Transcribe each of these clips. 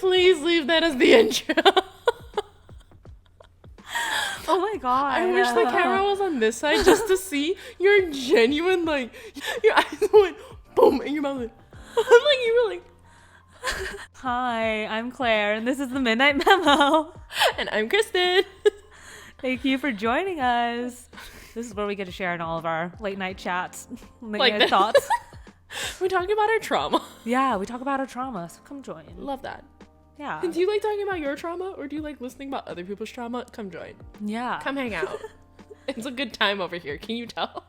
please leave that as the intro? Oh my god. I wish the camera was on this side just to see your genuine, like, your eyes went boom and your mouth went, like, you were like. Hi, I'm Claire, and this is the Midnight Memo. And I'm Kristen. Thank you for joining us. This is where we get to share in all of our late night chats, late night thoughts. We talk about our trauma. Yeah, we talk about our trauma, so come join. Love that. Yeah. Do you like talking about your trauma, or do you like listening about other people's trauma? Come join. Yeah. Come hang out. It's a good time over here. Can you tell?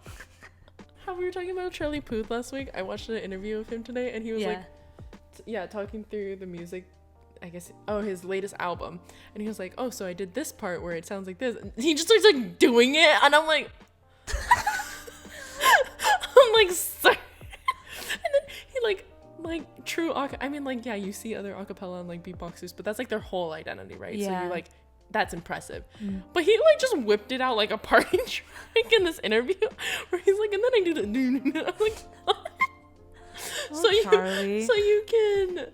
How we were talking about Charlie Puth last week. I watched an interview of him today, and he was talking through the music, I guess, his latest album. And he was like, so I did this part where it sounds like this. And he just starts like doing it, and I'm like, sorry. And then he like true you see other acapella and like beatboxers, but that's like their whole identity, right? Yeah. So you're like, that's impressive. But he like just whipped it out like a party trick in this interview where he's like, and then I do the I'm like, what? So you can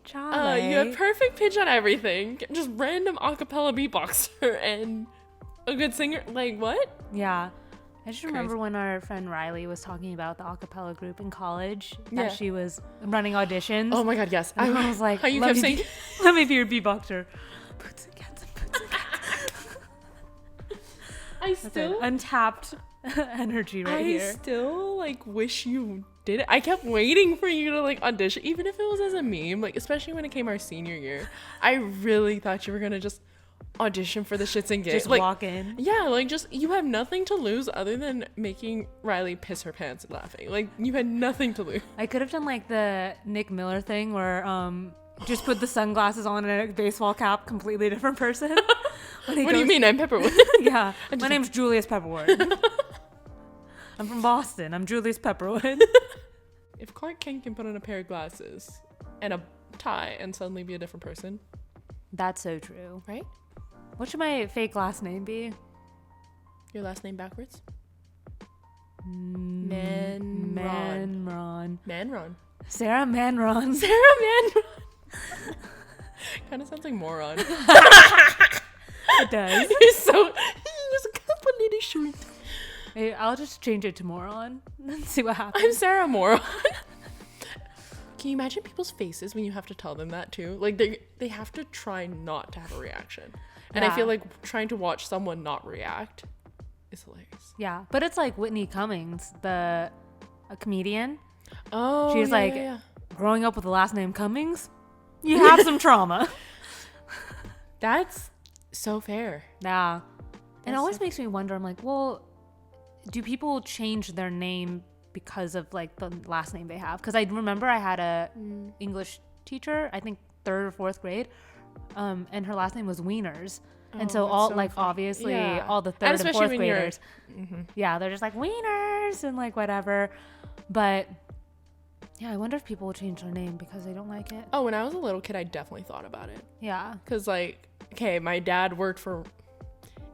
Charlie. you have perfect pitch on everything, just random acapella beatboxer and a good singer, like what? Yeah. I just remember when our friend Riley was talking about the acapella group in college that she was running auditions. Oh my god, yes. And I was like, how you kept saying, let me be your beatboxer. Boots and cats and boots and cats. I still untapped energy here. I still like wish you did it. I kept waiting for you to like audition, even if it was as a meme, like especially when it came our senior year. I really thought you were gonna just audition for the shits and gigs. Just like, walk in. Yeah, like just you have nothing to lose other than making Riley piss her pants and laughing. Like you had nothing to lose. I could have done like the Nick Miller thing where just put the sunglasses on and a baseball cap, completely different person. What do you mean? I'm Pepperwood. Yeah, my name's Julius Pepperwood. I'm from Boston. I'm Julius Pepperwood. If Clark Kent can put on a pair of glasses and a tie and suddenly be a different person. That's so true. Right? What should my fake last name be? Your last name backwards? Manron. Manron. Sarah Manron. Sarah Manron. Kind of sounds like moron. It does. He's a couple little short. Hey, I'll just change it to moron and see what happens. I'm Sarah Moron. Can you imagine people's faces when you have to tell them that too? Like they have to try not to have a reaction. And I feel like trying to watch someone not react is hilarious. Yeah, but it's like Whitney Cummings, a comedian. Oh, she's growing up with the last name Cummings. You have some trauma. That's so fair. Yeah. And it always makes me wonder, I'm like, well, do people change their name because of like the last name they have? Because I remember I had a English teacher, I think 3rd or 4th grade, and her last name was Wieners. And so all like funny. Obviously all the 3rd and 4th graders, they're just like Wieners and like whatever. But yeah, I wonder if people will change their name because they don't like it. Oh, when I was a little kid, I definitely thought about it. Yeah. Because like, okay, my dad worked for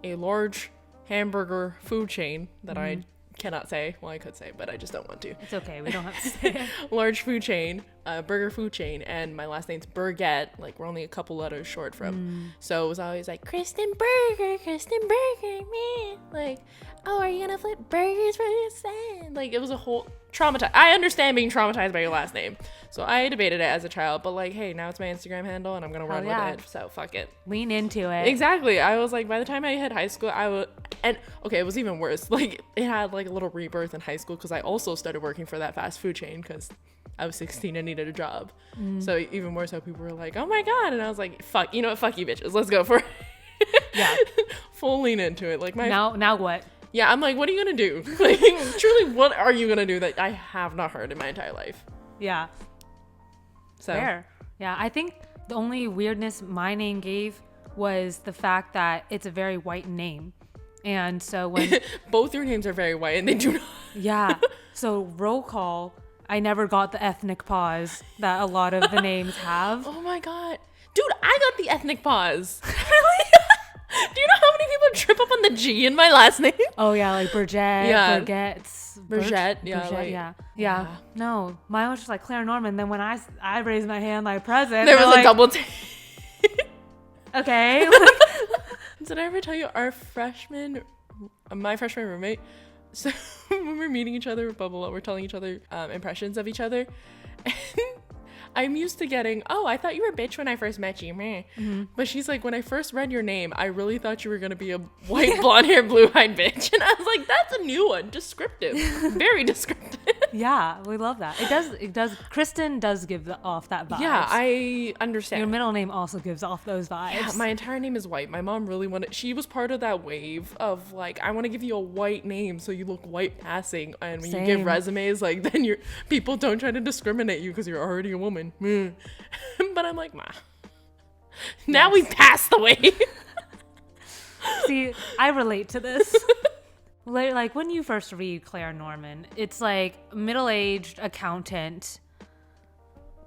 a large hamburger food chain that I cannot say. Well, I could say, but I just don't want to. It's okay. We don't have to say it. Large food chain, burger food chain, and my last name's Burgett. Like, we're only a couple letters short from. So it was always like, Kristen Burger, man. Like, are you gonna flip burgers for your son? Like, it was a whole traumatized. I understand being traumatized by your last name. So I debated it as a child, but like, hey, now it's my Instagram handle and I'm gonna run with it. So fuck it. Lean into it. Exactly. I was like, by the time I hit high school, it was even worse. Like, it had like a little rebirth in high school because I also started working for that fast food chain because I was 16 and needed a job. So even more so, people were like, oh my God. And I was like, fuck, you know what? Fuck you bitches. Let's go for it. Yeah. Full lean into it. Like now what? Yeah. I'm like, what are you going to do? Like, truly, what are you going to do that I have not heard in my entire life? Yeah. So. Fair. Yeah. I think the only weirdness my name gave was the fact that it's a very white name. And so when both your names are very white and they do not. Yeah. So roll call, I never got the ethnic pause that a lot of the names have. Oh my God. Dude, I got the ethnic pause. Really? Do you know how many many people trip up on the G in my last name? Oh yeah, like Burgett, Yeah. Burgett, yeah, yeah. No, mine was just like Claire Norman. Then when I raised my hand like present, there was like, a double take. okay. Did I ever tell you my freshman roommate? So when we're meeting each other with Bubble, we're telling each other impressions of each other. And I'm used to getting, oh, I thought you were a bitch when I first met you. Mm-hmm. But she's like, when I first read your name, I really thought you were going to be a white, blonde-haired, blue-eyed bitch. And I was like, that's a new one. Descriptive. Very descriptive. Yeah, we love that. It does. Kristen does give off that vibe. Yeah, I understand. Your middle name also gives off those vibes. Yeah, my entire name is white. My mom really she was part of that wave of like, I want to give you a white name so you look white passing. And when you give resumes, like then people don't try to discriminate you because you're already a woman. But I'm like, ma. Now we passed the wave. See, I relate to this. Like when you first read Claire Norman, it's like middle-aged accountant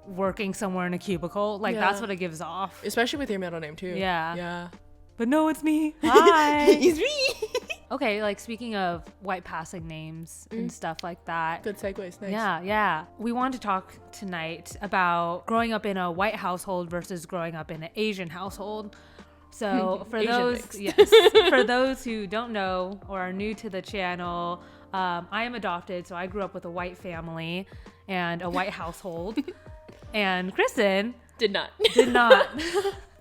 working somewhere in a cubicle. Like that's what it gives off. Especially with your middle name too. Yeah. Yeah. But no, it's me. Hi. It's me. Okay, like speaking of white passing names and stuff like that. Good segues. Nice. Yeah. We wanted to talk tonight about growing up in a white household versus growing up in an Asian household. So for for those who don't know or are new to the channel, I am adopted, so I grew up with a white family and a white household. And Kristen did not.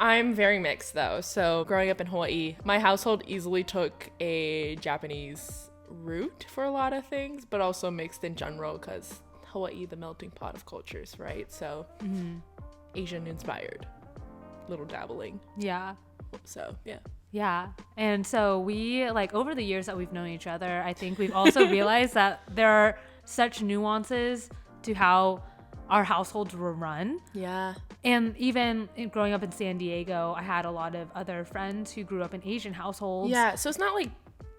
I'm very mixed though. So growing up in Hawaii, my household easily took a Japanese route for a lot of things, but also mixed in general because Hawaii, the melting pot of cultures, right? So Asian inspired, little dabbling. Yeah. So yeah. Yeah. And so we, like, over the years that we've known each other, I think we've also realized that there are such nuances to how our households were run. Yeah. And even growing up in San Diego, I had a lot of other friends who grew up in Asian households. Yeah. So it's not like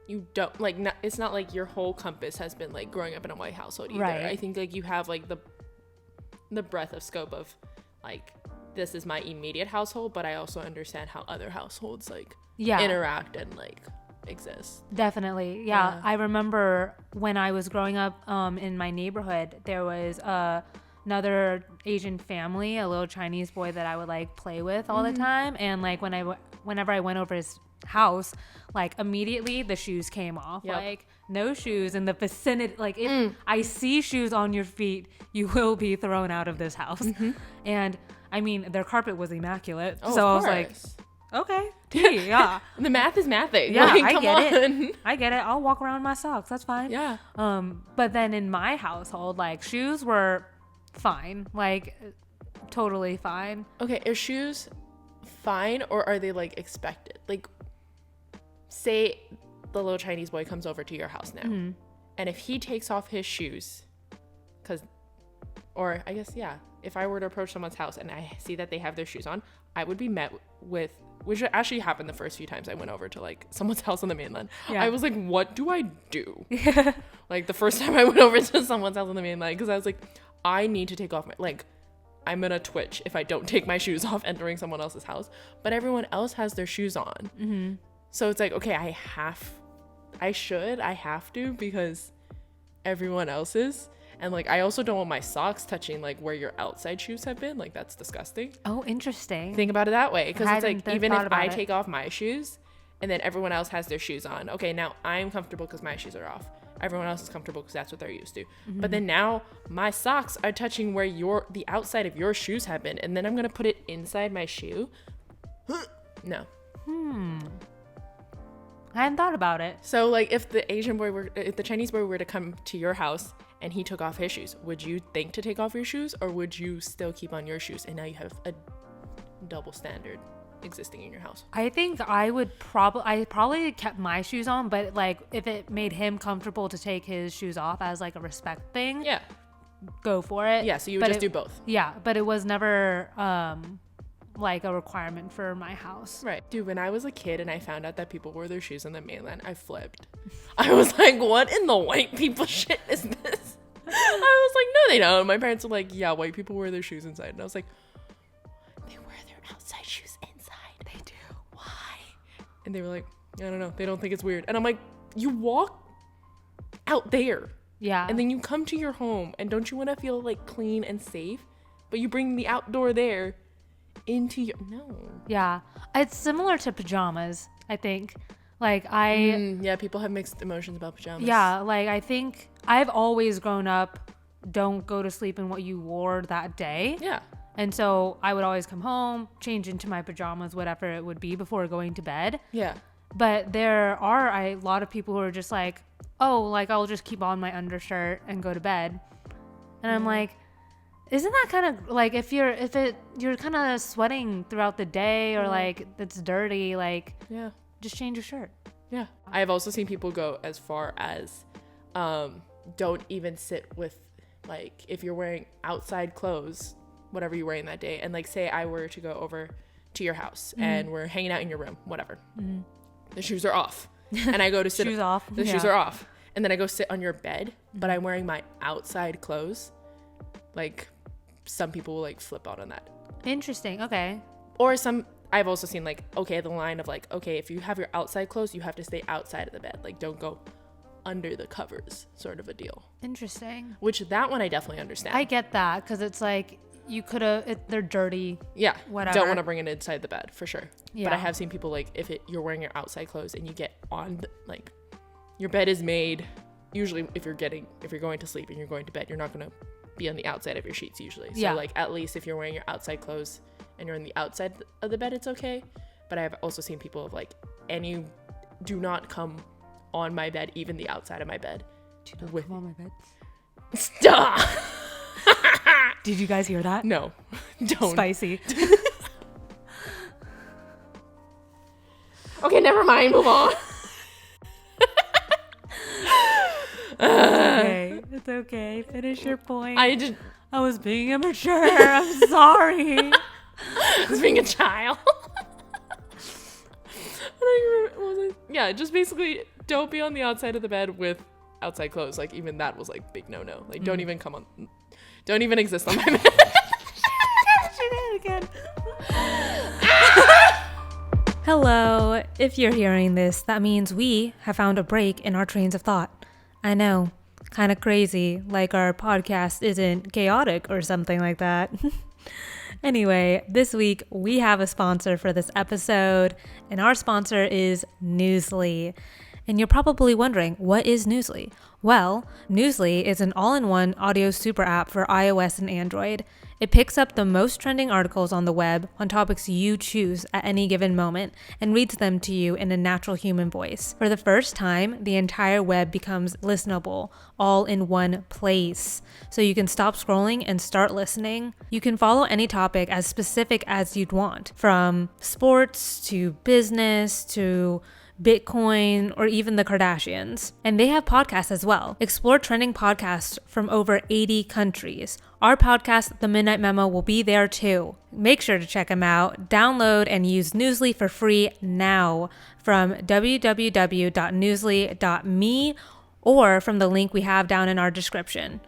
you don't like, it's not like your whole compass has been like growing up in a white household either. Right. I think like you have like the breadth of scope of like, this is my immediate household, but I also understand how other households like interact and like exist. Definitely. Yeah. I remember when I was growing up in my neighborhood, there was another Asian family, a little Chinese boy that I would like play with all the time. And like whenever I went over his house, like immediately the shoes came off. Yep. Like no shoes in the vicinity. Like if I see shoes on your feet, you will be thrown out of this house. And I mean, their carpet was immaculate. Oh, so I was like, okay, yeah. The math is mathing. Yeah, like, I get it. I get it. I'll walk around in my socks. That's fine. Yeah. But then in my household, like shoes were fine. Like totally fine. Okay, are shoes fine or are they like expected? Like say the little Chinese boy comes over to your house now and if he takes off his shoes if I were to approach someone's house and I see that they have their shoes on, I would be met with, which actually happened the first few times I went over to like someone's house on the mainland. Yeah. I was like, what do I do? Like the first time I went over to someone's house on the mainland, because I was like, I need to take off my, like, I'm gonna twitch if I don't take my shoes off entering someone else's house. But everyone else has their shoes on. So it's like, okay, I have to because everyone else is. And like, I also don't want my socks touching like where your outside shoes have been. Like that's disgusting. Oh, interesting. Think about it that way. Because it's like, even if I take off my shoes and then everyone else has their shoes on. Okay, now I'm comfortable because my shoes are off. Everyone else is comfortable because that's what they're used to. But then now my socks are touching where the outside of your shoes have been. And then I'm going to put it inside my shoe. No. I hadn't thought about it. So like if the Chinese boy were to come to your house and he took off his shoes, would you think to take off your shoes or would you still keep on your shoes? And now you have a double standard existing in your house. I think I probably kept my shoes on, but like if it made him comfortable to take his shoes off as like a respect thing, go for it. Yeah, so you would just do both. Yeah, but it was never like a requirement for my house. Right. Dude, when I was a kid and I found out that people wore their shoes on the mainland, I flipped. I was like, what in the white people shit is this? I was like, no, they don't. My parents were like, yeah, white people wear their shoes inside. And I was like, they wear their outside shoes inside. They do. Why? And they were like, I don't know. They don't think it's weird. And I'm like, you walk out there. Yeah. And then you come to your home, and don't you want to feel like clean and safe? But you bring the outdoor there into your, no. Yeah. It's similar to pajamas, I think. Like yeah, people have mixed emotions about pajamas. Yeah, like I think I've always grown up, don't go to sleep in what you wore that day. Yeah. And so I would always come home, change into my pajamas, whatever it would be, before going to bed. Yeah. But there are a lot of people who are just like, oh, like I'll just keep on my undershirt and go to bed. And I'm like, isn't that kind of like if you're kind of sweating throughout the day or like it's dirty, like yeah, just change your shirt. Yeah. I've also seen people go as far as don't even sit with, like, if you're wearing outside clothes, whatever you're wearing that day, and like say I were to go over to your house and we're hanging out in your room, whatever. The shoes are off. And I go to sit shoes off. The shoes are off. And then I go sit on your bed, but I'm wearing my outside clothes. Like, some people will like flip out on that. Interesting. Okay. Or I've also seen like, okay, the line of like, okay, if you have your outside clothes, you have to stay outside of the bed. Like, don't go under the covers, sort of a deal. Interesting. Which that one I definitely understand. I get that, because it's like you could have, they're dirty. Yeah. Whatever. Don't want to bring it inside the bed for sure. Yeah. But I have seen people like, if you're wearing your outside clothes and you get on, like, your bed is made, usually if you're going to sleep and you're going to bed, you're not going to be on the outside of your sheets usually. So like, at least if you're wearing your outside clothes and you're on the outside of the bed, it's okay. But I have also seen people of like, and you do not come on my bed, even the outside of my bed. Do not come on my bed. Stop. Did you guys hear that? No. Don't. Spicy. Okay, never mind. Move on. Okay. It's okay. Finish your point. I was being immature. I'm sorry. I was being a child. Yeah, just basically don't be on the outside of the bed with outside clothes. Like, even that was like big no. Like, don't even exist on my bed. Hello. If you're hearing this, that means we have found a break in our trains of thought. I know, kind of crazy, like our podcast isn't chaotic or something like that. Anyway, this week we have a sponsor for this episode, and our sponsor is Newsly. And you're probably wondering, what is Newsly? Well, Newsly is an all-in-one audio super app for iOS and Android. It picks up the most trending articles on the web on topics you choose at any given moment and reads them to you in a natural human voice. For the first time, the entire web becomes listenable, all in one place. So you can stop scrolling and start listening. You can follow any topic as specific as you'd want, from sports to business to Bitcoin, or even the Kardashians. And they have podcasts as well. Explore trending podcasts from over 80 countries. Our podcast, The Midnight Memo, will be there too. Make sure to check them out. Download and use Newsly for free now from www.newsly.me or from the link we have down in our description.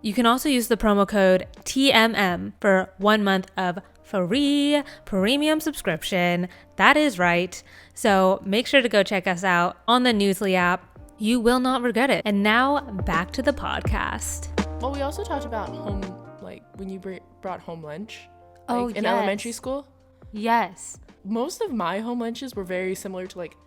You can also use the promo code TMM for 1 month of free premium subscription. That is right. So make sure to go check us out on the Newsly app. You will not regret it. And now back to the podcast. Well, we also talked about home, like when you brought home lunch, like in elementary school. Yes. Most of my home lunches were very similar to like,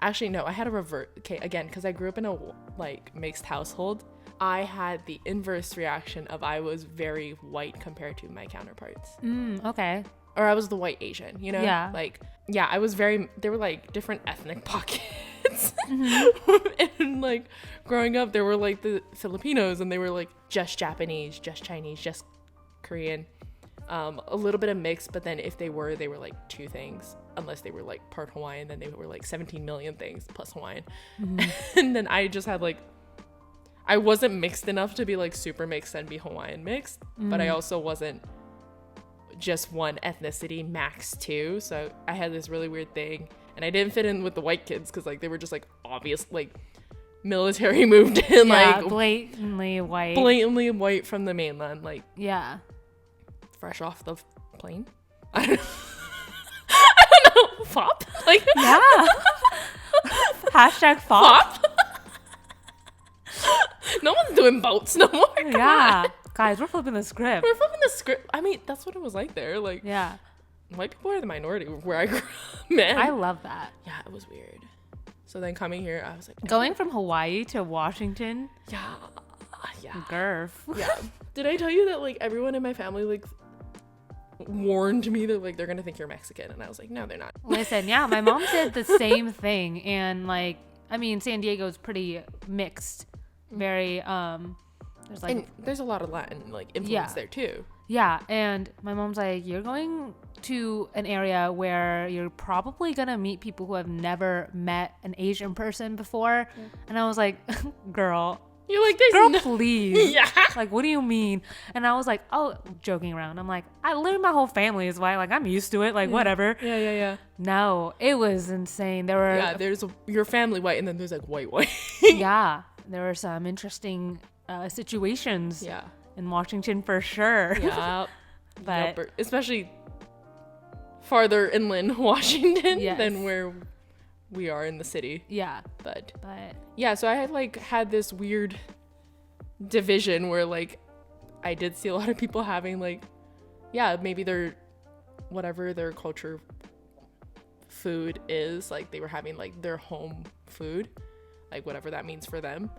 actually no, I had a revert. Okay, again, because I grew up in a like mixed household. I had the inverse reaction of I was very white compared to my counterparts. Okay. Or I was the white Asian, you know? Yeah. Like, yeah, I was there were like different ethnic pockets. And like growing up, there were like the Filipinos and they were like just Japanese, just Chinese, just Korean. A little bit of mix, but then if they were like two things, unless they were like part Hawaiian, then they were like 17 million things plus Hawaiian. And then I just had like, I wasn't mixed enough to be like super mixed and be Hawaiian mixed, but I also wasn't just one ethnicity, max two. So I had this really weird thing, and I didn't fit in with the white kids because like they were just like obvious, like military moved in, like blatantly white from the mainland, like fresh off the plane. I don't know, fop, like yeah. Hashtag FOP. No one's doing boats no more. Come Yeah. on. Guys, we're flipping the script. We're flipping the script. I mean, that's what it was like there. Like, Yeah. white people are the minority where I grew up, man. I love that. Yeah, it was weird. So then coming here, I was like, Going from Hawaii to Washington. yeah. Girth. Yeah. Did I tell you that like everyone in my family like warned me that like they're gonna think you're Mexican, and I was like, no, they're not. Listen, yeah, my mom said the same thing, and like, I mean, San Diego's pretty mixed. Very there's like And there's a lot of Latin like influence there too. yeah, and my mom's like, you're going to an area where you're probably gonna meet people who have never met an Asian person before, and I was like, girl, You're like, there's girl, no. please. Yeah. Like, what do you mean? And I was like, oh, joking around. I'm like, I literally, my whole family is white. Like, I'm used to it. Like, whatever. Yeah. No, it was insane. There were, Yeah, there's your family white, and then there's like white. yeah, there were some interesting situations Yeah. in Washington for sure. Yeah. But Yep, especially farther inland Washington Yes. than where we are in the city. yeah, But but yeah, so I had this weird division where like I did see a lot of people having like, yeah, maybe their whatever their culture food is, like they were having like their home food, like whatever that means for them.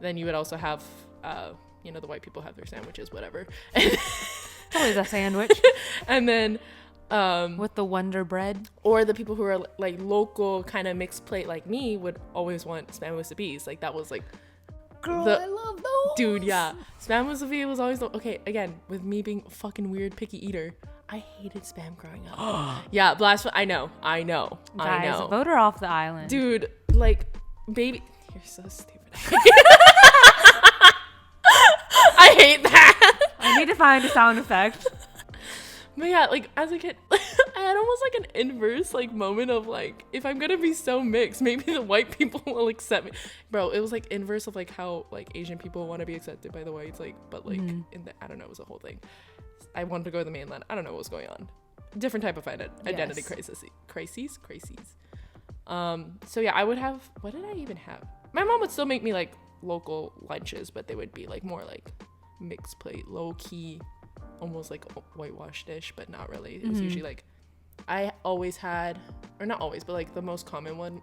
Then you would also have the white people have their sandwiches, whatever. it's always a sandwich And then with the Wonder Bread. or the people who are like local kind of mixed plate like me would always want spam with the bees. Like that was like, Girl, the- I love those. dude, yeah, spam with the bee was always okay. Again, with me being a fucking weird picky eater, I hated spam growing up. Yeah, blasphemy. I know. Guys, vote her off the island. Dude, like, baby, you're so stupid. I hate that. I need to find a sound effect. But yeah, like as a kid, I had almost like an inverse like moment of like, if I'm gonna be so mixed, maybe the white people will accept me. Bro, it was like inverse of like how like Asian people want to be accepted by the whites, like, but like I don't know, it was a whole thing. I wanted to go to the mainland. I don't know what was going on. Different type of identity crises. So yeah, I would have, what did I even have? My mom would still make me like local lunches, but they would be like more like mixed plate, low key, almost like a whitewash dish, but not really. It was usually like, I always had, or not always, but like the most common one,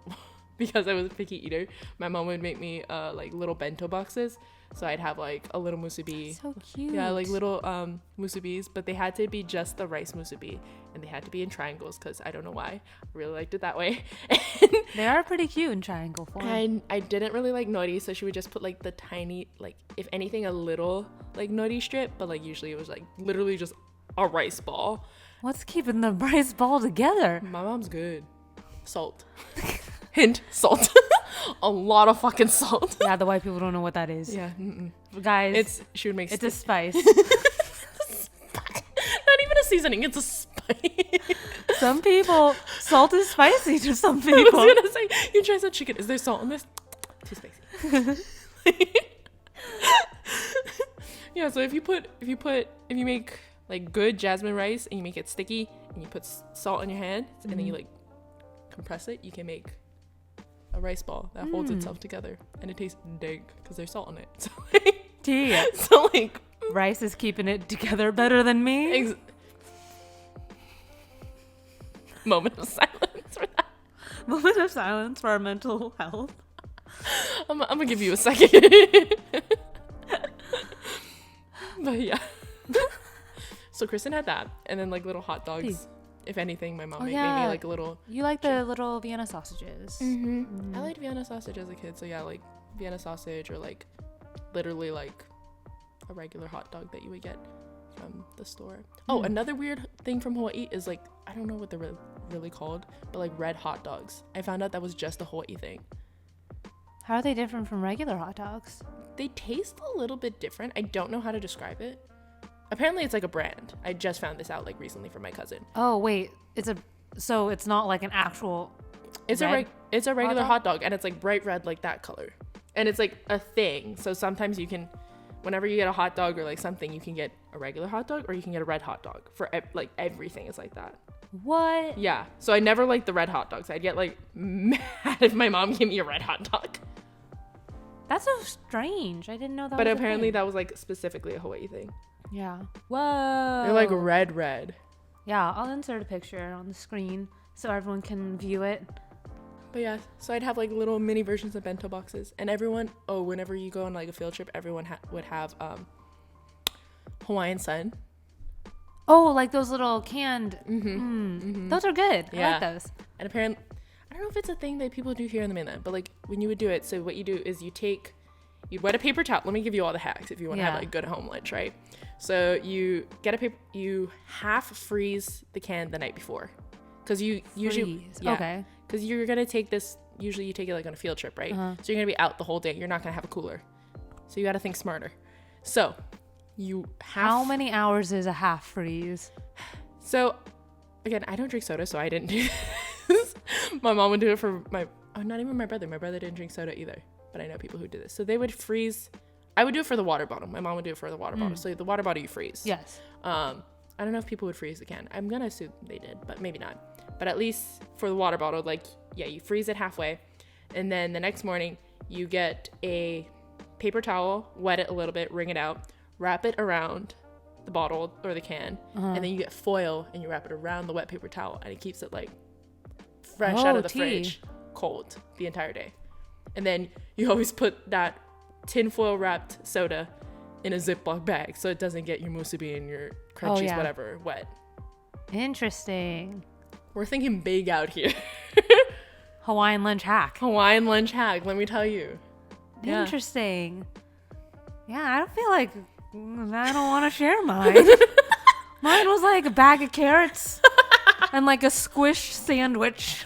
because I was a picky eater, my mom would make me like little bento boxes. So I'd have like a little musubi. So cute. Yeah, like little musubis, but they had to be just the rice musubi, and they had to be in triangles because I don't know why. I really liked it that way. They are pretty cute in triangle form. And I didn't really like nori, so she would just put like the tiny, like if anything, a little like nori strip, but like usually it was like literally just a rice ball. What's keeping the rice ball together? My mom's good. Salt. Hint, salt. A lot of fucking salt. Yeah, the white people don't know what that is. Yeah. Guys, She would make it's a spice. not even a seasoning, it's a spice. Some people, salt is spicy to some I people. was gonna say, you try some chicken. Is there salt in this? Too spicy. Yeah, so if you make like good jasmine rice and you make it sticky and you put salt in your hand and then you like compress it, you can make a rice ball that holds itself together, and it tastes dank because there's salt in it. So like, Tia, so like rice is keeping it together better than me. Moment of silence for that. Moment of silence for our mental health. I'm gonna give you a second. But yeah. So Kristen had that, and then like little hot dogs. Please. If anything, my mom Oh, made yeah. me like a little. You like the little Vienna sausages. I liked Vienna sausage as a kid, so yeah, like Vienna sausage, or like literally like a regular hot dog that you would get from the store. Oh, another weird thing from Hawaii is like, I don't know what they're really called, but like red hot dogs. I found out that was just a Hawaii thing. How are they different from regular hot dogs? They taste a little bit different. I don't know how to describe it. Apparently it's like a brand. I just found this out like recently from my cousin. Oh wait, so it's not like an actual. It's red a regular hot hot dog, and it's like bright red, like that color, and it's like a thing. So sometimes you can, whenever you get a hot dog or like something, you can get a regular hot dog or you can get a red hot dog for like everything is like that. What? Yeah. So I never liked the red hot dogs. I'd get like mad if my mom gave me a red hot dog. That's so strange. I didn't know that. But was apparently a thing. that was like specifically a Hawaii thing. Yeah. Whoa. They're like red. Yeah, I'll insert a picture on the screen so everyone can view it. But yeah, so I'd have like little mini versions of bento boxes, and everyone, whenever you go on like a field trip, everyone would have Hawaiian Sun. Oh, like those little canned. Those are good. Yeah. I like those. And apparently, I don't know if it's a thing that people do here in the mainland, but like when you would do it, so what you do is you'd wet a paper towel. Let me give you all the hacks if you want to have like good home lunch, right? So you get you half freeze the can the night before, because you usually okay, because you're gonna take this. Usually you take it like on a field trip, right? So you're gonna be out the whole day. You're not gonna have a cooler, so you got to think smarter. So you how many hours is a half freeze? So again, I don't drink soda, so I didn't do this. My mom would do it for not even my brother. My brother didn't drink soda either, but I know people who do this. So they would freeze. I would do it for the water bottle. My mom would do it for the water bottle. So the water bottle you freeze. Yes. I don't know if people would freeze the can. I'm gonna assume they did, but maybe not. But at least for the water bottle, like you freeze it halfway, and then the next morning you get a paper towel, wet it a little bit, wring it out, wrap it around the bottle or the can, and then you get foil and you wrap it around the wet paper towel, and it keeps it like fresh out of the fridge, cold the entire day. And then you always put that tinfoil wrapped soda in a Ziploc bag so it doesn't get your musubi and your crunchies whatever wet. Interesting. We're thinking big out here. Hawaiian lunch hack. Hawaiian lunch hack, let me tell you. Interesting. Yeah, I don't feel like I don't want to share mine. Mine was like a bag of carrots and like a squished sandwich,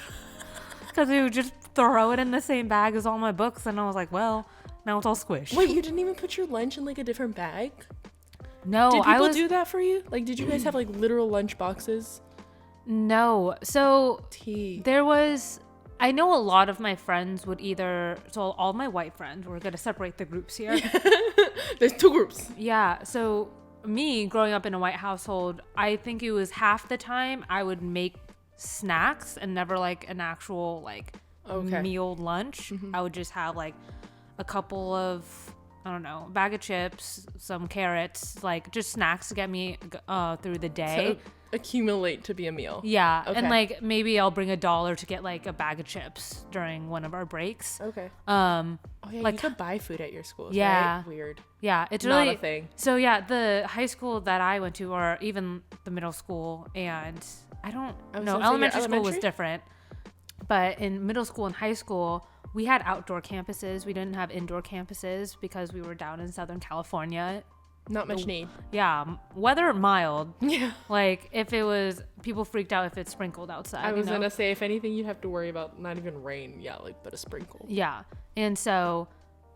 because we would just throw it in the same bag as all my books, and I was like, well, now it's all squished. Wait, you didn't even put your lunch in like a different bag? No, did people do that for you? Like, did you guys have like literal lunch boxes? No. So Tea. there was, I know a lot of my friends would so all my white friends, we're going to separate the groups here. There's two groups. Yeah. So me growing up in a white household, I think it was half the time I would make snacks and never like an actual like meal lunch. I would just have like a couple of, I don't know, bag of chips, some carrots, like just snacks to get me through the day. So accumulate to be a meal. Yeah. Okay. And like maybe I'll bring $1 to get like a bag of chips during one of our breaks. Okay. Oh yeah, like, you could buy food at your schools, yeah, right? Weird. Yeah, it's not really a thing. So yeah, the high school that I went to, or even the middle school, and I don't know, elementary school was different. But in middle school and high school, we had outdoor campuses. We didn't have indoor campuses because we were down in Southern California. Not much need. Yeah, weather mild. Yeah. Like if it was, people freaked out if it sprinkled outside. I was gonna say, if anything, you'd have to worry about not even rain. Yeah, like but a sprinkle. Yeah, and so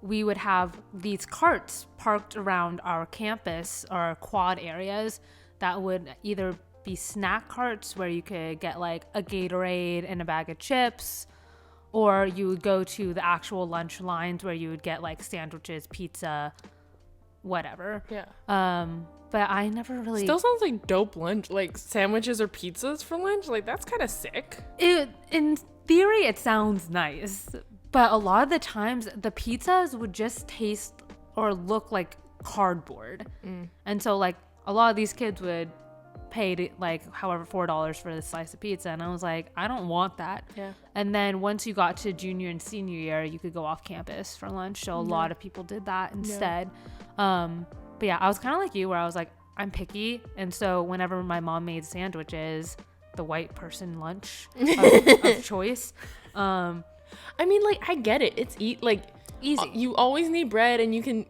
we would have these carts parked around our campus or quad areas that would either be snack carts where you could get like a Gatorade and a bag of chips, or you would go to the actual lunch lines where you would get like sandwiches, pizza, whatever. Yeah. But I never really. Still sounds like dope lunch, like sandwiches or pizzas for lunch. Like that's kind of sick. In theory, it sounds nice, but a lot of the times the pizzas would just taste or look like cardboard, and so like a lot of these kids would paid like however $4 for this slice of pizza, and I was like, I don't want that. Yeah. And then once you got to junior and senior year, you could go off campus for lunch, so a lot of people did that instead. But yeah, I was kind of like you, where I was like, I'm picky, and so whenever my mom made sandwiches, the white person lunch of choice, I mean, like, I get it, it's like easy. You always need bread, and you can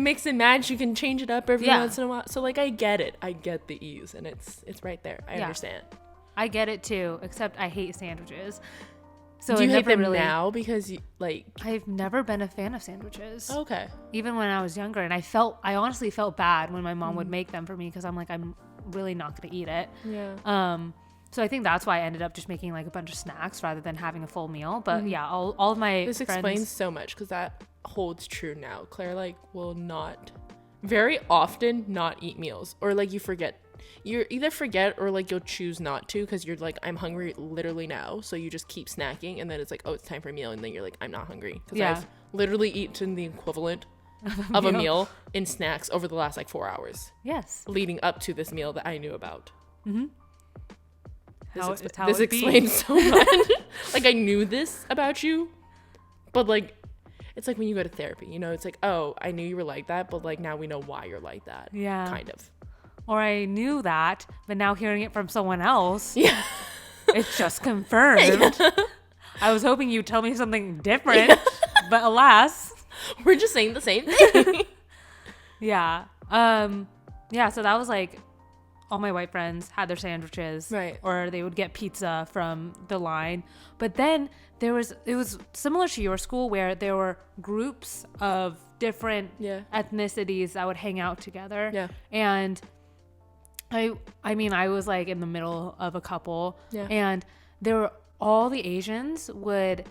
mix and match, you can change it up every once in a while. So like, I get it. I get the ease, and it's right there. I understand. I get it too, except I hate sandwiches. So do you hate them now because you like? I've never been a fan of sandwiches. Okay. Even when I was younger, and I honestly felt bad when my mom would make them for me, because I'm like, I'm really not gonna eat it. Yeah. So I think that's why I ended up just making like a bunch of snacks rather than having a full meal. But yeah, all of my this friends, explains so much, because that holds true now. Claire like will not very often not eat meals, or like you forget. you either forget or like you'll choose not to because you're like, I'm hungry literally now, so you just keep snacking, and then it's like, oh, it's time for a meal, and then you're like, I'm not hungry because I've literally eaten the equivalent of a meal in snacks over the last like 4 hours. Yes. Leading up to this meal that I knew about. Mm-hmm. This explains so much. Like, I knew this about you, but like, it's like when you go to therapy, you know, it's like, oh, I knew you were like that, but like now we know why you're like that. Yeah. Kind of. Or I knew that, but now hearing it from someone else, yeah, it's just confirmed. I was hoping you'd tell me something different, but alas. We're just saying the same thing. Yeah. Yeah, so that was like all my white friends had their sandwiches. Right. Or they would get pizza from the line. But then it was similar to your school where there were groups of different ethnicities that would hang out together. Yeah. And I mean, I was like in the middle of a couple. Yeah. And all the Asians would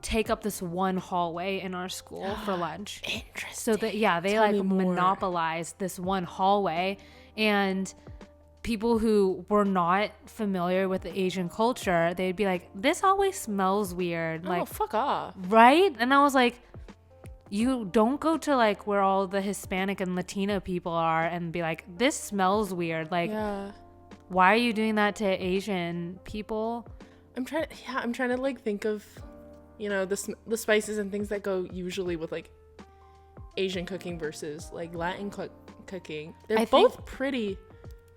take up this one hallway in our school for lunch. Interesting. So that they Tell like me more. monopolized this one hallway, and people who were not familiar with the Asian culture, they'd be like, this hallway smells weird. Like, fuck off. right? And I was like, you don't go to like where all the Hispanic and Latino people are and be like, this smells weird. Like, why are you doing that to Asian people? I'm trying to like think of, you know, the spices and things that go usually with like Asian cooking versus like Latin cooking. They're both pretty.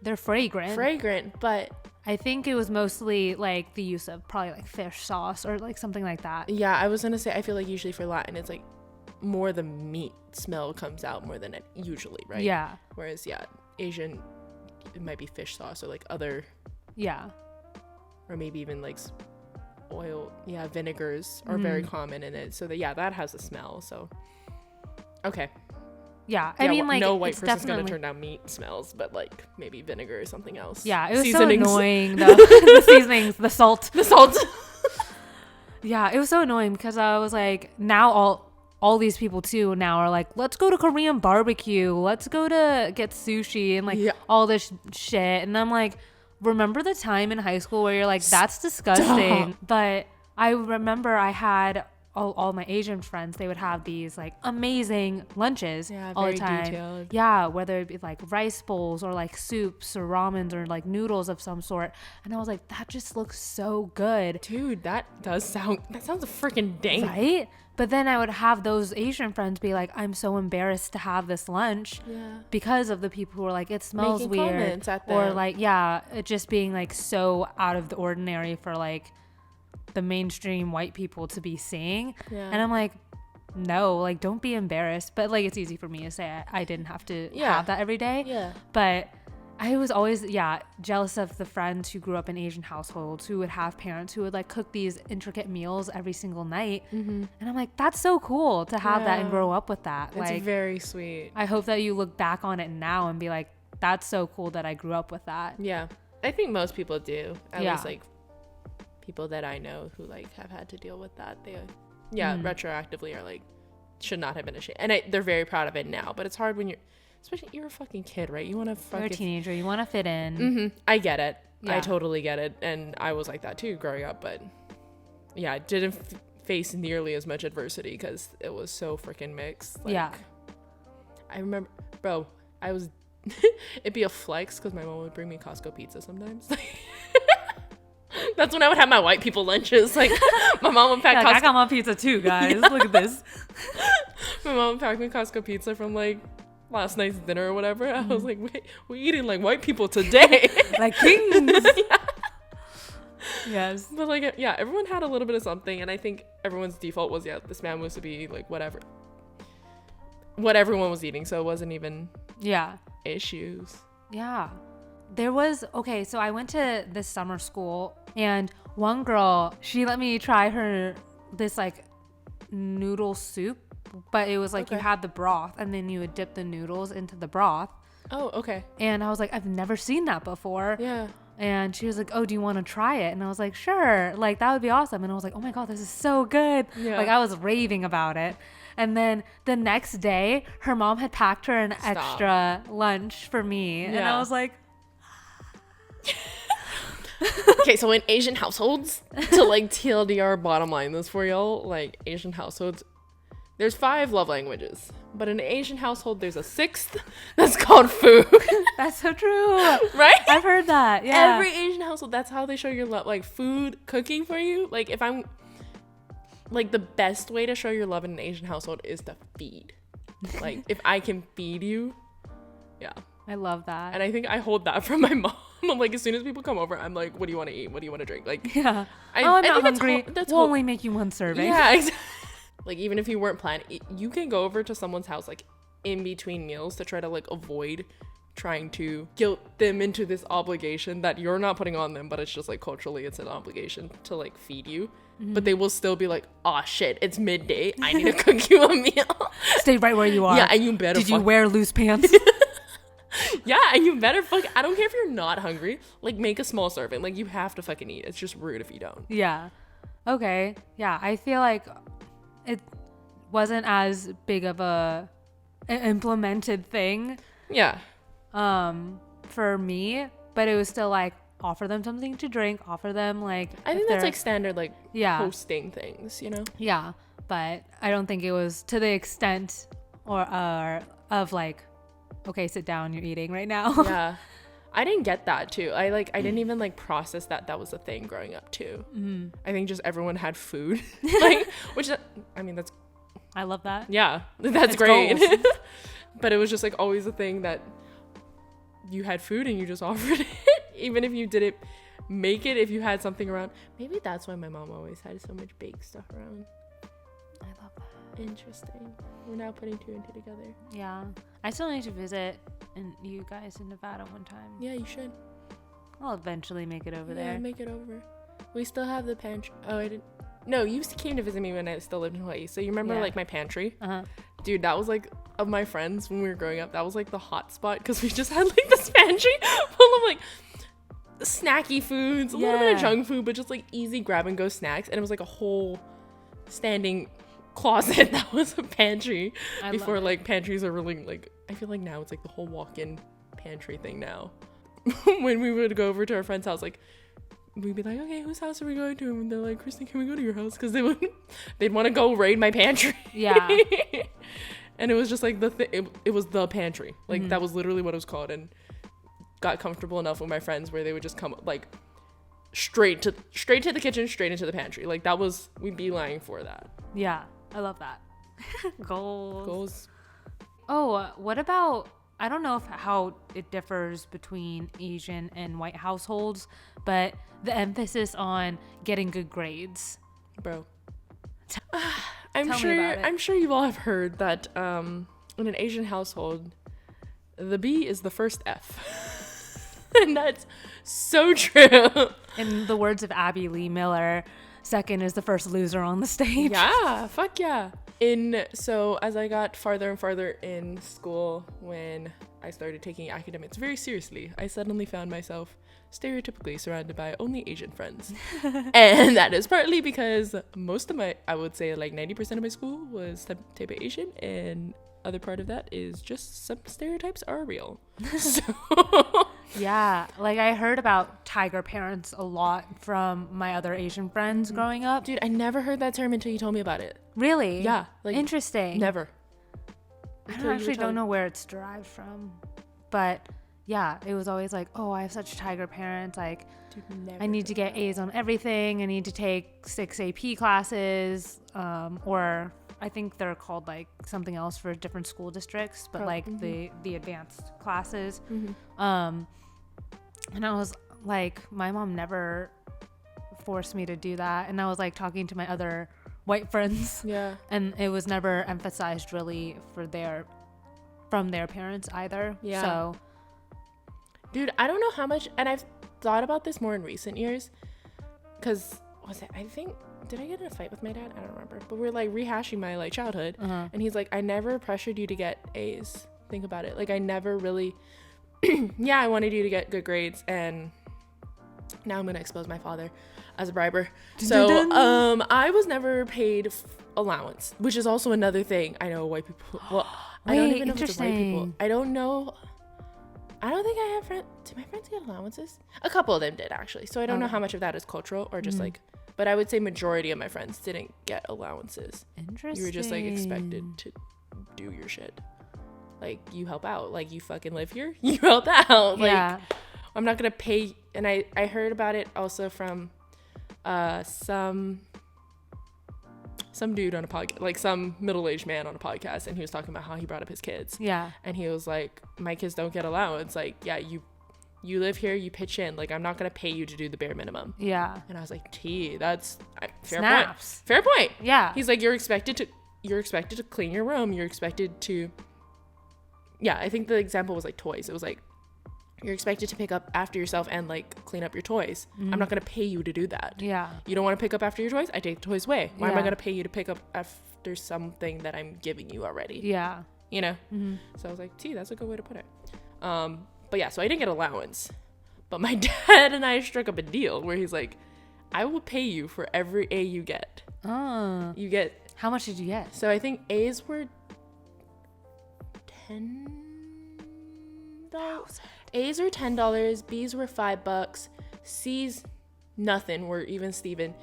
They're fragrant, but I think it was mostly like the use of probably like fish sauce or like something like that. Yeah, I was gonna say, I feel like usually for Latin it's like more the meat smell comes out more than it usually, right? Yeah. Whereas Asian, it might be fish sauce or like other. Yeah. Or maybe even like oil. Yeah, vinegars are very common in it. So that has a smell. So okay. Yeah, I mean, like, no white person's gonna turn down meat smells, but like maybe vinegar or something else. Yeah, it was Seasonings. so annoying. The seasonings, the salt. Yeah, it was so annoying because I was like, now all these people too now are like, let's go to Korean barbecue, let's go to get sushi and like all this shit, and I'm like, remember the time in high school where you're like, that's disgusting. Stop. But I remember I had all my Asian friends, they would have these like amazing lunches all the time. Detailed. Yeah, whether it be like rice bowls or like soups or ramens or like noodles of some sort. And I was like, that just looks so good. Dude, that sounds a freaking dang. Right? But then I would have those Asian friends be like, I'm so embarrassed to have this lunch because of the people who are like, it smells making weird. Comments at them. Or like, it just being like so out of the ordinary for like the mainstream white people to be seeing. And I'm like, no, like, don't be embarrassed. But like, it's easy for me to say I didn't have to have that every day. But I was always jealous of the friends who grew up in Asian households who would have parents who would like cook these intricate meals every single night. And I'm like, that's so cool to have that and grow up with that. It's like, very sweet. I hope that you look back on it now and be like, that's so cool that I grew up with that. Yeah, I think most people do. At least like people that I know who like have had to deal with that, they retroactively are like, should not have been ashamed, and they're very proud of it now. But it's hard when you're a fucking kid, right? You want to you're a teenager, you want to fit in. I get it. I totally get it, and I was like that too growing up. But I didn't face nearly as much adversity because it was so freaking mixed. Like, I remember, bro, I was it'd be a flex because my mom would bring me Costco pizza sometimes. That's when I would have my white people lunches. Like, my mom would pack I got my pizza too, guys. Look at this. My mom would pack me Costco pizza from like last night's dinner or whatever. I was like, wait, we're eating like white people today. Like kings. Yes. But like, everyone had a little bit of something, and I think everyone's default was, this man was to be like what everyone was eating, so it wasn't even issues. Yeah. There was, so I went to this summer school, and one girl, she let me try this like noodle soup, but it was like you had the broth and then you would dip the noodles into the broth. Oh, okay. And I was like, I've never seen that before. Yeah. And she was like, oh, do you want to try it? And I was like, sure. Like, that would be awesome. And I was like, oh my God, this is so good. Yeah. Like, I was raving about it. And then the next day, her mom had packed her an extra lunch for me. Yeah. And I was like, Okay, so in Asian households, to like TLDR bottom line this for y'all, like Asian households, there's 5 love languages, but in an Asian household, there's a 6th that's called food. That's so true. Right? I've heard that. Yeah. Every Asian household, that's how they show your love. Like food, cooking for you. Like if I'm, like the best way to show your love in an Asian household is to feed. Like if I can feed you, yeah. I love that. And I think I hold that from my mom. I'm like, as soon as people come over, I'm like, what do you want to eat? What do you want to drink? Like, yeah. I'm not hungry. We'll only make you one serving. Yeah, exactly. Like even if you weren't planning, you can go over to someone's house like in between meals to try to like avoid trying to guilt them into this obligation that you're not putting on them, but it's just like culturally it's an obligation to like feed you. But they will still be like, oh shit, it's midday, I need to cook you a meal. Stay right where you are. Yeah, and you better Did you wear loose pants? Yeah, and you better I don't care if you're not hungry, like make a small serving. Like you have to fucking eat. It's just rude if you don't. Yeah. Okay. Yeah, I feel like it wasn't as big of a implemented thing. Yeah. For me, but it was still like offer them something to drink, offer them like I think that's like standard like yeah, hosting things, you know? Yeah, but I don't think it was to the extent or of like, okay, sit down, you're eating right now. Yeah. I didn't get that too. I didn't even like process that was a thing growing up too. I think just everyone had food. Like which I mean that's I love that. Yeah. That's great. But it was just like always a thing that you had food and you just offered it. Even if you didn't make it, if you had something around. Maybe that's why my mom always had so much baked stuff around. I love that. Interesting. We're now putting 2 and 2 together. Yeah. I still need to visit you guys in Nevada one time. Yeah, you should. I'll eventually make it over there. Yeah, make it over. We still have the pantry. Oh, I didn't. No, you came to visit me when I still lived in Hawaii. So you remember like my pantry? Uh-huh. Dude, that was like, of my friends when we were growing up, that was like the hot spot because we just had like this pantry full of like snacky foods, a little bit of junk food, but just like easy grab and go snacks. And it was like a whole standing closet that was a pantry before like pantries are really like, I feel like now it's like the whole walk-in pantry thing now. When we would go over to our friend's house, like we'd be like, okay, whose house are we going to? And they're like, Kristen, can we go to your house? Because they'd want to go raid my pantry. Yeah. And it was just like it was the pantry. Like that was literally what it was called. And got comfortable enough with my friends where they would just come like straight to the kitchen, straight into the pantry. Like that was, we'd be lying for that. Yeah. I love that. Goals. Oh, what about, I don't know how it differs between Asian and white households, but the emphasis on getting good grades. Bro. I'm sure you all have heard that in an Asian household, the B is the first F. And that's so true. In the words of Abby Lee Miller, second is the first loser on the stage. Yeah, fuck yeah. So as I got farther and farther in school, when I started taking academics very seriously, I suddenly found myself stereotypically surrounded by only Asian friends. And that is partly because most of I would say like 90% of my school was some type of Asian, and other part of that is just some stereotypes are real. So yeah, like I heard about tiger parents a lot from my other Asian friends growing up. Dude, I never heard that term until you told me about it. Really? Yeah. Like, interesting. Never. I don't know where it's derived from, but yeah, it was always like, oh, I have such tiger parents. Like, dude, I need to get A's on everything. I need to take 6 AP classes, or I think they're called like something else for different school districts, but like the advanced classes. And I was like, my mom never forced me to do that. And I was like talking to my other white friends. Yeah. And it was never emphasized really from their parents either. Yeah. So, dude, I don't know how much, and I've thought about this more in recent years, because did I get in a fight with my dad? I don't remember, but we're like rehashing my like childhood, and he's like, I never pressured you to get A's. Think about it. Like I never really yeah, I wanted you to get good grades, and now I'm gonna expose my father as a briber. So I was never paid allowance, which is also another thing. I know white people, well, I don't even know if it's white people. I don't know. I don't think I have friends. Do my friends get allowances? A couple of them did, actually. So I don't know how much of that is cultural or just like, but I would say majority of my friends didn't get allowances. Interesting. You were just like expected to do your shit. Like, you help out. Like, you fucking live here, you help out. Like, Yeah. I'm not gonna pay. And I heard about it also from some dude on a podcast, like some middle-aged man on a podcast, and he was talking about how he brought up his kids. Yeah. And he was like, my kids don't get allowance. Like, yeah, you live here, you pitch in. Like, I'm not gonna pay you to do the bare minimum. Yeah. And I was like, that's fair Snaps. point. Fair point. Yeah. He's like, you're expected to clean your room. You're expected to, yeah, I think the example was like toys. It was like, you're expected to pick up after yourself and like clean up your toys. I'm not going to pay you to do that. Yeah. You don't want to pick up after your toys? I take the toys away. Why am I Yeah. going to pay you to pick up after something that I'm giving you already? Yeah. You know? So I was like, that's a good way to put it. But yeah, so I didn't get allowance. But my dad and I struck up a deal where he's like, I will pay you for every A you get. Oh. You get, How much did you get? so I think A's were $10. A's were $10, B's were $5, C's nothing, were even Steven.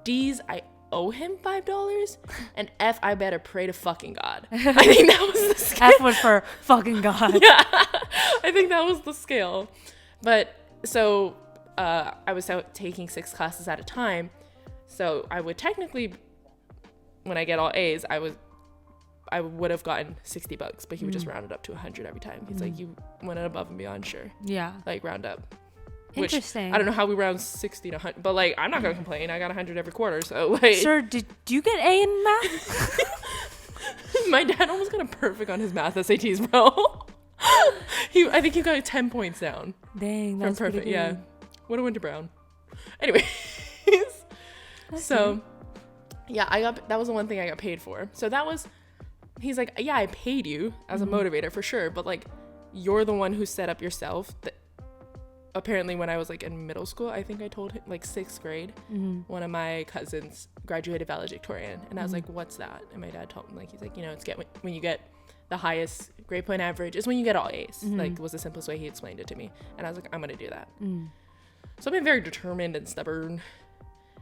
D's I owe him $5, and F I better pray to fucking God. I think that was the scale. F was for fucking God. Yeah, I think that was the scale. But so I was out taking 6 classes at a time, so I would technically, when I get all A's, I would have gotten $60, but he would just round it up to 100 every time. He's like, you went above and beyond, sure. Yeah. Like, round up. Interesting. Which, I don't know how we round 60 to 100, but like, I'm not gonna complain. I got 100 every quarter, so like. Sir, did you get A in math? My dad almost got a perfect on his math SATs, bro. I think he got 10 points down. Dang, From that's perfect, pretty yeah. good. What a Winter Brown. Anyways, so yeah, that was the one thing I got paid for. So that was. He's like, yeah, I paid you as a motivator for sure, but like, you're the one who set up yourself. Apparently, when I was like in middle school, I think I told him, like 6th grade, one of my cousins graduated valedictorian, and I was like, what's that? And my dad told me, like, he's like, it's when you get the highest grade point average is when you get all A's. Like, was the simplest way he explained it to me, and I was like, I'm gonna do that. So I've been very determined and stubborn.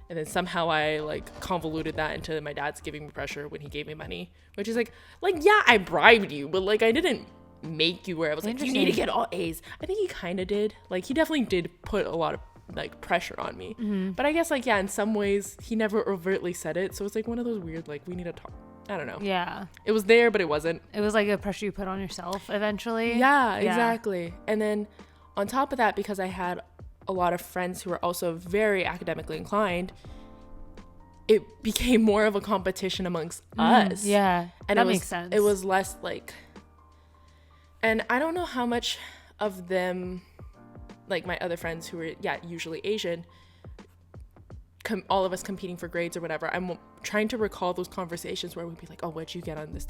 And then somehow I like convoluted that into my dad's giving me pressure when he gave me money, which is like, yeah, I bribed you, but like, I didn't make you where I was like, you need to get all A's. I think he kind of did. Like, he definitely did put a lot of like pressure on me. But I guess like, yeah, in some ways he never overtly said it. So it's like one of those weird, like, we need to talk. I don't know. Yeah. It was there, but it wasn't. It was like a pressure you put on yourself eventually. Yeah, exactly. And then on top of that, because I had a lot of friends who were also very academically inclined, it became more of a competition amongst us. Yeah, and that makes sense. It was less like, and I don't know how much of them, like my other friends who were, usually Asian, all of us competing for grades or whatever, I'm trying to recall those conversations where we'd be like, oh, what'd you get on this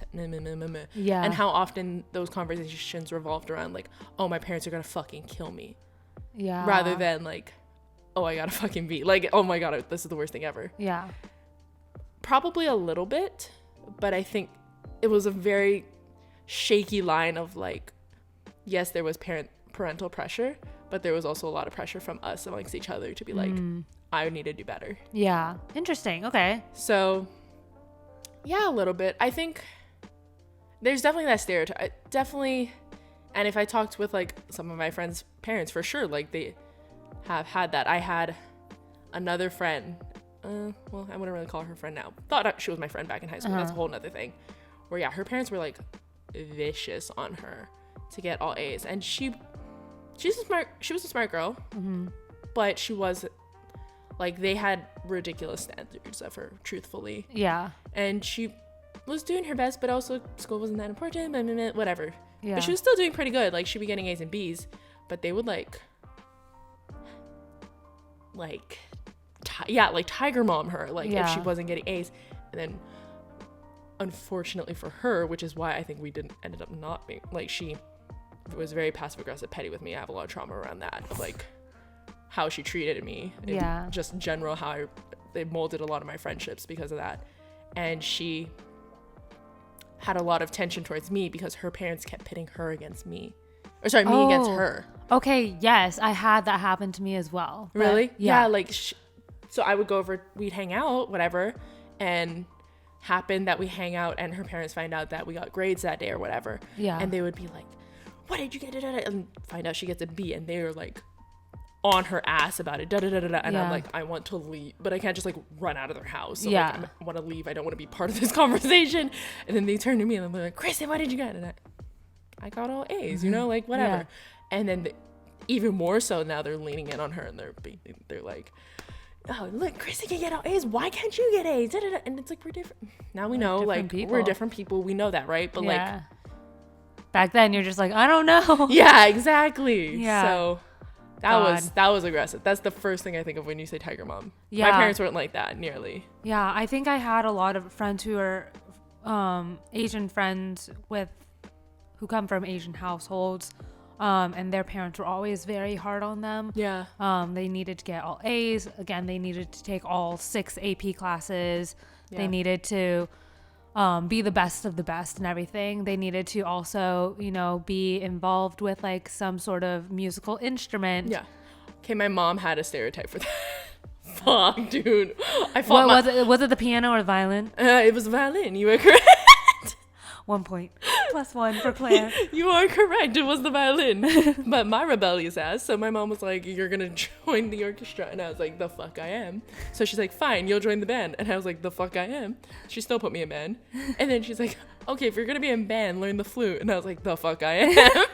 Yeah. and how often those conversations revolved around like, oh, my parents are gonna fucking kill me. Yeah. Rather than like, oh, I got a fucking B. Like, oh my God, this is the worst thing ever. Yeah. Probably a little bit, but I think it was a very shaky line of like, yes, there was parental pressure, but there was also a lot of pressure from us amongst each other to be like, I need to do better. Yeah. Interesting. Okay. So, yeah, a little bit. I think there's definitely that stereotype. Definitely. And if I talked with like some of my friends' parents, for sure, like they have had that. I had another friend. Well, I wouldn't really call her friend now. Thought she was my friend back in high school. That's a whole nother thing. Where yeah, her parents were like vicious on her to get all A's, and she was a smart girl, but she was like, they had ridiculous standards of her, truthfully. Yeah. And she was doing her best, but also school wasn't that important, whatever. Yeah. But she was still doing pretty good. Like, she'd be getting A's and B's, but they would like tiger mom her, like, if she wasn't getting A's. And then unfortunately for her, which is why I think we ended up not being, like, she was very passive aggressive, petty with me. I have a lot of trauma around that, of like how she treated me, and just general how they molded a lot of my friendships because of that. And she had a lot of tension towards me because her parents kept pitting her against me. Or sorry, me against her. Okay, yes, I had that happen to me as well. Really? Yeah, like, so I would go over, we'd hang out, whatever, and happened that we hang out and her parents find out that we got grades that day or whatever. Yeah. And they would be like, what did you get? And find out she gets a B, and they were like on her ass about it. And I'm like, I want to leave, but I can't just like run out of their house. So like, I want to leave. I don't want to be part of this conversation. And then they turn to me and they're like, Kristen, what did you get? And I got all A's, you know, like whatever. Yeah. And then even more so now they're leaning in on her and they're like, oh, look, Kristen can get all A's. Why can't you get A's? And it's like, we're different. Now we know, like, we're different people. We know that, right? But like, back then you're just like, I don't know. Yeah, exactly. Yeah. So that was aggressive. That's the first thing I think of when you say tiger mom. Yeah. My parents weren't like that nearly. Yeah, I think I had a lot of friends who are Asian friends who come from Asian households. And their parents were always very hard on them. Yeah. They needed to get all A's. Again, they needed to take all 6 AP classes. Yeah. They needed to be the best of the best and everything. They needed to also, you know, be involved with like some sort of musical instrument. Yeah. Okay, my mom had a stereotype for that. Fuck, dude. Was it the piano or the violin? It was violin. You were correct. 1 point. +1 for Claire. You are correct. It was the violin. But my rebellious ass. So my mom was like, you're going to join the orchestra. And I was like, the fuck I am. So she's like, fine, you'll join the band. And I was like, the fuck I am. She still put me in band. And then she's like, okay, if you're going to be in band, learn the flute. And I was like, the fuck I am.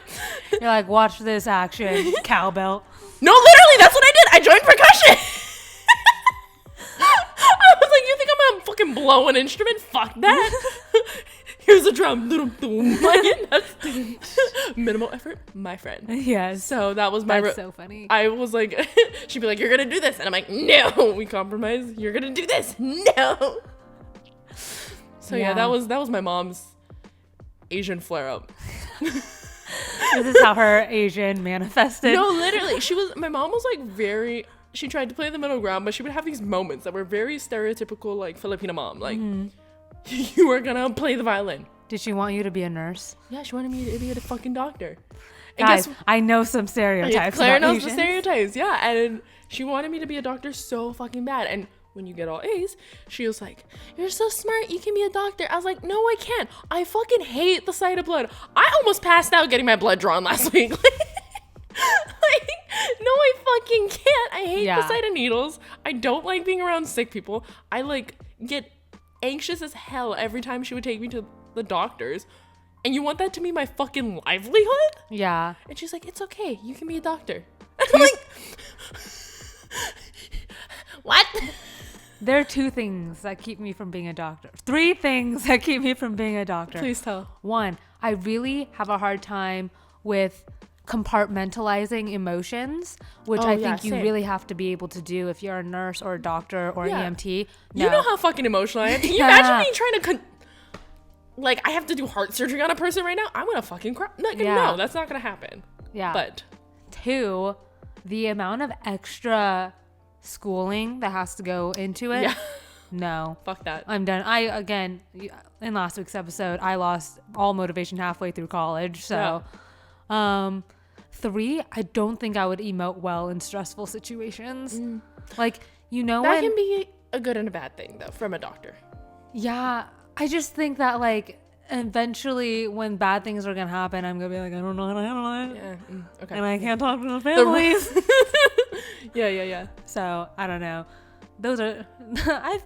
You're like, watch this action. Cowbell. No, literally, that's what I did. I joined percussion. I was like, you think I'm going to fucking blow an instrument? Fuck that. Here's a drum. Minimal effort, my friend. Yes. So that was my... That's so funny. I was like... She'd be like, you're going to do this. And I'm like, no. We compromise. You're going to do this. No. So yeah, that was my mom's Asian flare-up. This is how her Asian manifested. No, literally. My mom was like very... She tried to play the middle ground, but she would have these moments that were very stereotypical, like Filipino mom. Like... Mm-hmm. You are gonna play the violin. Did she want you to be a nurse? Yeah, she wanted me to be a fucking doctor. And guys, I know some stereotypes. Claire knows the stereotypes, yeah. And she wanted me to be a doctor so fucking bad. And when you get all A's, she was like, you're so smart, you can be a doctor. I was like, no, I can't. I fucking hate the sight of blood. I almost passed out getting my blood drawn last week. No, I fucking can't. I hate the sight of needles. I don't like being around sick people. I like get anxious as hell every time she would take me to the doctors, and you want that to be my fucking livelihood? Yeah. And she's like, it's okay, you can be a doctor. And I'm like, what? There are 2 things that keep me from being a doctor. 3 things that keep me from being a doctor. Please tell. 1, I really have a hard time with compartmentalizing emotions, which I think you really have to be able to do if you're a nurse or a doctor or an EMT. No. You know how fucking emotional I am. Can you imagine me trying to I have to do heart surgery on a person right now? I'm gonna fucking cry. No, that's not gonna happen. Yeah. But 2, the amount of extra schooling that has to go into it. Yeah. No. Fuck that. I'm done. Again, in last week's episode, I lost all motivation halfway through college. So, 3, I don't think I would emote well in stressful situations. Like, you know, that can be a good and a bad thing though from a doctor. Yeah, I just think that like eventually when bad things are gonna happen, I'm gonna be like, I don't know how to handle it. Yeah. Okay. And I can't talk to the families. Yeah. So I don't know. Those are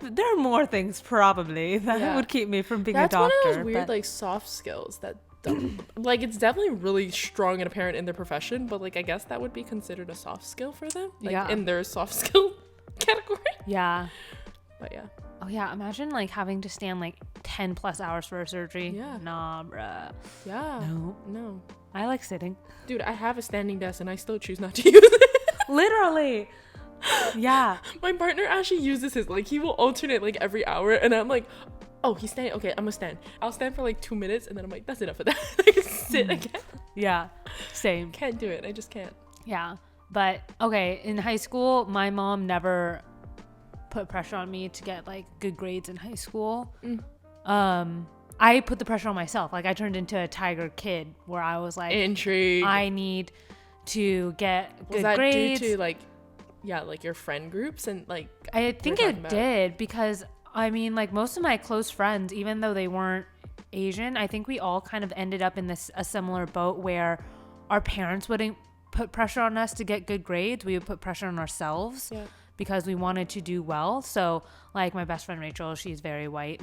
there are more things probably that would keep me from being a doctor. That's one of those weird like soft skills that like it's definitely really strong and apparent in their profession, but like I guess that would be considered a soft skill for them, like in their soft skill category. Yeah. But yeah. Oh yeah, imagine like having to stand like 10 plus hours for a surgery. Yeah. Nah, bruh. Yeah. No. I like sitting. Dude, I have a standing desk and I still choose not to use it. Literally. Yeah. My partner actually uses his, like he will alternate like every hour, and I'm like, oh, he's standing. Okay, I'm gonna stand. I'll stand for like 2 minutes, and then I'm like, that's enough of that. I sit again. Yeah, same. Can't do it. I just can't. Yeah, but okay. In high school, my mom never put pressure on me to get like good grades in high school. I put the pressure on myself. Like I turned into a tiger kid where I was like, intrigue. I need to get good Was that grades. due to like your friend groups and like? I think it did because I mean, like most of my close friends, even though they weren't Asian, I think we all kind of ended up in a similar boat where our parents wouldn't put pressure on us to get good grades. We would put pressure on ourselves because we wanted to do well. So like my best friend Rachel, she's very white.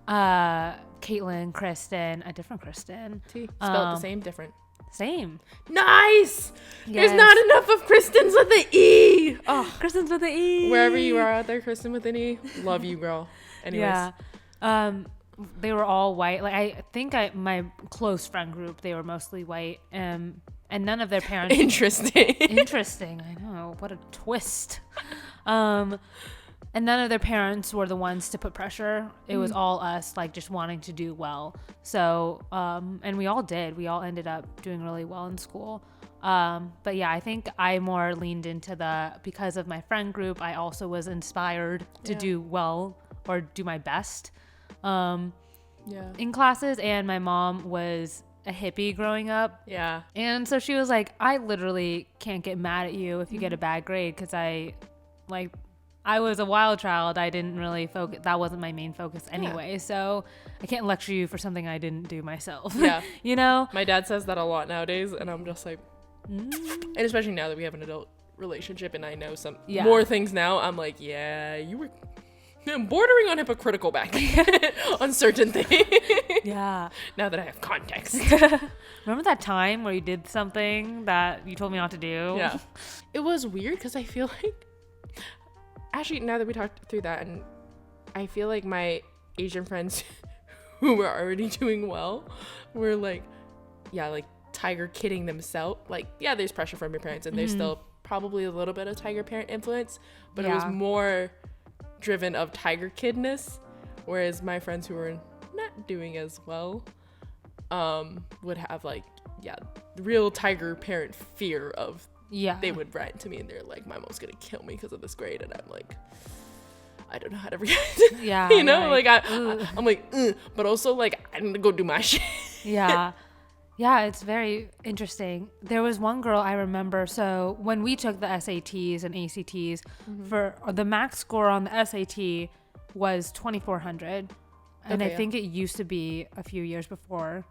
Caitlin, Kristen, a different Kristen. Spelled the same, different. Same. Nice. Yes. There's not enough of Kristens with the E. Oh, Kristen's with the E. Wherever you are out there, Kristen with an E. Love you, girl. Anyways. Yeah. They were all white. Like I think my close friend group, they were mostly white. And none of their parents. Interesting. I know. What a twist. And none of their parents were the ones to put pressure. It was all us, like just wanting to do well. So, and we all did. We all ended up doing really well in school. But yeah, I think I more leaned into because of my friend group, I also was inspired to do well or do my best in classes. And my mom was a hippie growing up. Yeah. And so she was like, I literally can't get mad at you if you get a bad grade because I was a wild child. I didn't really focus. That wasn't my main focus anyway. Yeah. So I can't lecture you for something I didn't do myself. Yeah. You know? My dad says that a lot nowadays. And I'm just like, and especially now that we have an adult relationship and I know some more things now, I'm like, yeah, you were bordering on hypocritical back on certain things. Yeah. Now that I have context. Remember that time where you did something that you told me not to do? Yeah. It was weird because I feel like, actually, now that we talked through that, and I feel like my Asian friends who were already doing well were like tiger kidding themselves. Like, yeah, there's pressure from your parents, and there's still probably a little bit of tiger parent influence, but it was more driven of tiger kidness, whereas my friends who were not doing as well would have real tiger parent fear of. Yeah, they would write to me and they're like, my mom's gonna kill me because of this grade, and I'm like, I don't know how to react. Yeah, you know, I'm like, but also like I'm gonna go do my shit. Yeah, it's very interesting. There was one girl I remember. So when we took the SATs and ACTs, for the max score on the SAT was 2,400, and I think it used to be a few years before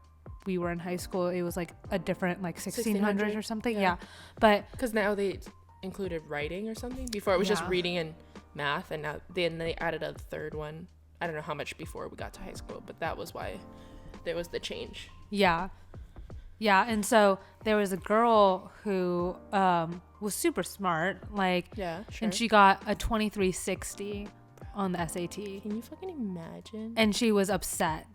we were in high school, it was like a different 1,600 or something. Yeah. But because now they included writing or something. Before it was just reading and math, and now they added a third one. I don't know how much before we got to high school, but that was why there was the change. Yeah. And so there was a girl who was super smart, and she got a 2360 on the SAT. Can you fucking imagine? And she was upset.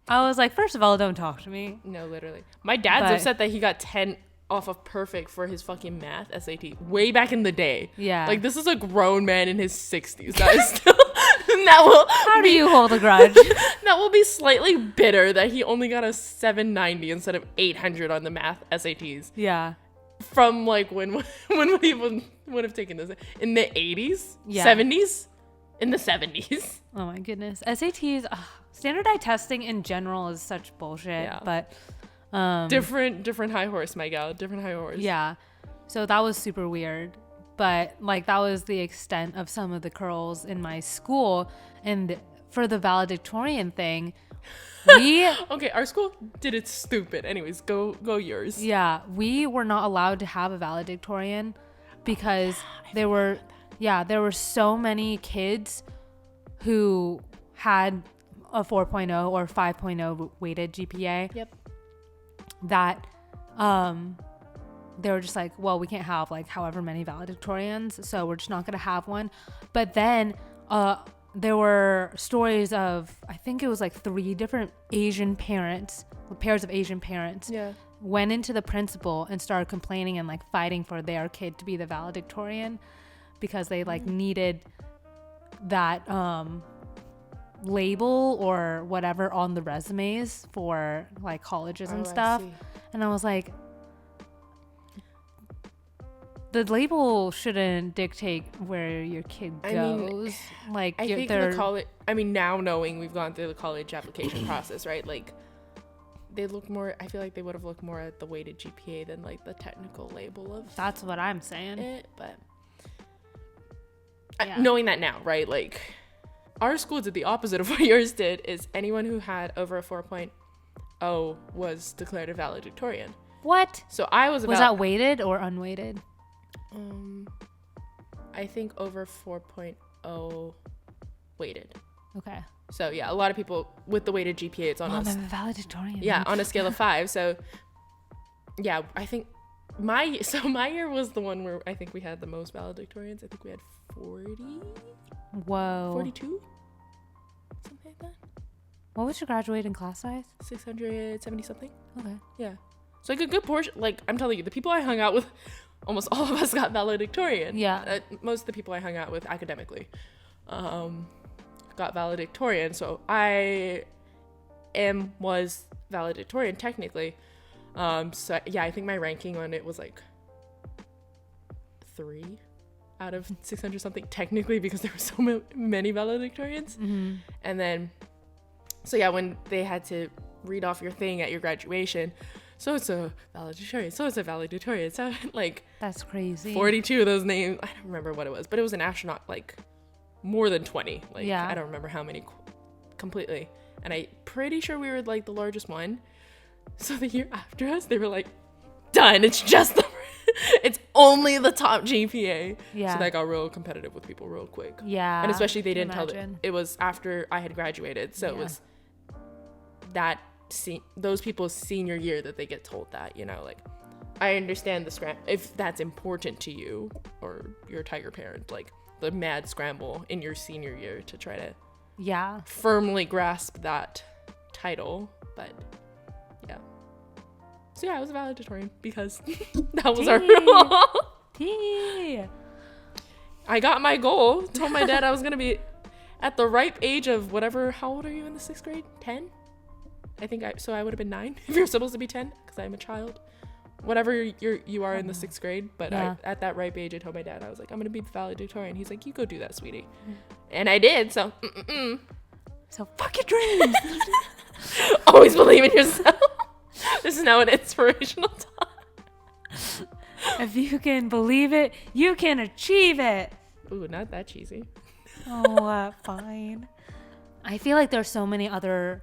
I was like, first of all, don't talk to me. No, literally. My dad's upset that he got 10 off of perfect for his fucking math SAT way back in the day. Yeah. This is a grown man in his 60s. That is still... How do you hold a grudge? That will be slightly bitter that he only got a 790 instead of 800 on the math SATs. Yeah. From when would he would have taken this? In the 80s? Yeah. 70s? In the 70s. Oh my goodness. SATs... standardized testing in general is such bullshit, but different high horse, my gal, different high horse. Yeah, so that was super weird, but that was the extent of some of the curls in my school. And for the valedictorian thing, we okay, our school did it stupid. Anyways, go yours. Yeah, we were not allowed to have a valedictorian because there were so many kids who had a 4.0 or 5.0 weighted GPA. Yep. That they were just like, well, we can't have however many valedictorians, so we're just not going to have one. But then there were stories of, I think it was 3 different Asian parents, pairs of Asian parents, went into the principal and started complaining and fighting for their kid to be the valedictorian because they needed that label or whatever on the resumes for colleges and stuff. And I was like, the label shouldn't dictate where your kid goes. I think the college. I mean, now knowing we've gone through the college application process, right? Like, they look more. I feel like they would have looked more at the weighted GPA than like the technical label of. That's what I'm saying. It, but knowing that now, right? Like, our school did the opposite of what yours did. Is anyone who had over a 4.0 was declared a valedictorian. What? So I was. Was that weighted or unweighted? I think over 4.0 weighted. Okay. So yeah, a lot of people with the weighted GPA, it's on I'm a valedictorian. Yeah, on a scale of 5. So yeah, I think my year was the one where I think we had the most valedictorians. I think we had 40. Whoa. 42. Something like that. What was your graduating class size? 670 something. Okay. Yeah. So like a good portion. Like, I'm telling you, the people I hung out with, almost all of us got valedictorian. Yeah. Most of the people I hung out with academically got valedictorian. So I was valedictorian technically. So yeah, I think my ranking on it was like 3 out of 600 something technically, because there were so many valedictorians. Mm-hmm. And then, so yeah, when they had to read off your thing at your graduation, so it's a valedictorian, so it's a valedictorian, so like, that's crazy. 42 of those names, I don't remember what it was, but it was an astronaut, like more than 20, like yeah. I don't remember how many completely, and I'm pretty sure we were like the largest one. So the year after us, they were like, done, it's just it's only the top GPA. Yeah. So that got real competitive with people real quick. Yeah. And especially they didn't tell it was after I had graduated, so it was that those people's senior year that they get told that, you know, like, I understand the scramble if that's important to you or you're a tiger parent, like the mad scramble in your senior year to try to firmly grasp that title. But yeah, so yeah, I was a valedictorian because that was our rule. I got my goal, told my dad I was gonna be at the ripe age of whatever. How old are you in the 6th grade? 10? I think so I would have been 9 if you're supposed to be 10, because I'm a child. Whatever you are in the 6th grade, but at that ripe age, I told my dad, I was like, I'm gonna be valedictorian. He's like, you go do that, sweetie. And I did. So so fuck your dreams. Always believe in yourself. This is now an inspirational talk. If you can believe it, you can achieve it. Ooh, not that cheesy. Oh, fine. I feel like there's so many other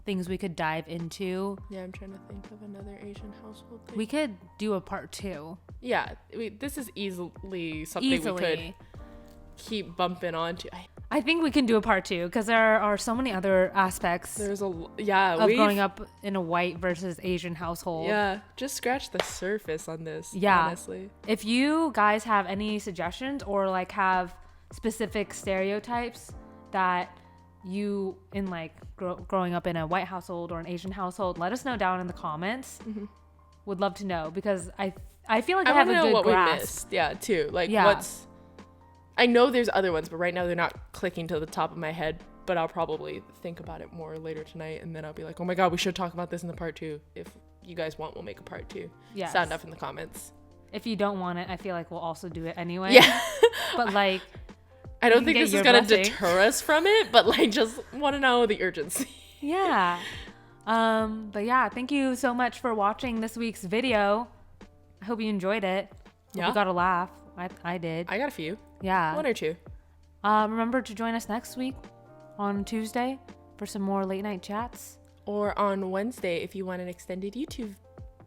things we could dive into. Yeah, I'm trying to think of another Asian household thing. We could do a part 2. Yeah, this is easily something we could keep bumping onto. I think we can do a part 2 because there are so many other aspects. There's of growing up in a white versus Asian household. Yeah, just scratch the surface on this. Yeah, honestly. If you guys have any suggestions or like have specific stereotypes that you in like growing up in a white household or an Asian household, let us know down in the comments. Mm-hmm. Would love to know, because I feel like I have a good grasp. We missed. Yeah, too. Like what's. I know there's other ones, but right now they're not clicking to the top of my head. But I'll probably think about it more later tonight, and then I'll be like, oh my god, we should talk about this in the part 2. If you guys want, we'll make a part 2. Yeah. Sound off in the comments. If you don't want it, I feel like we'll also do it anyway. Yeah. But like, I don't think this is gonna deter us from it, but like, just want to know the urgency. Yeah. But yeah, thank you so much for watching this week's video. I hope you enjoyed it. Hope you got a laugh. I did. I got a few. Yeah. 1 or 2. Remember to join us next week on Tuesday for some more late night chats. Or on Wednesday if you want an extended YouTube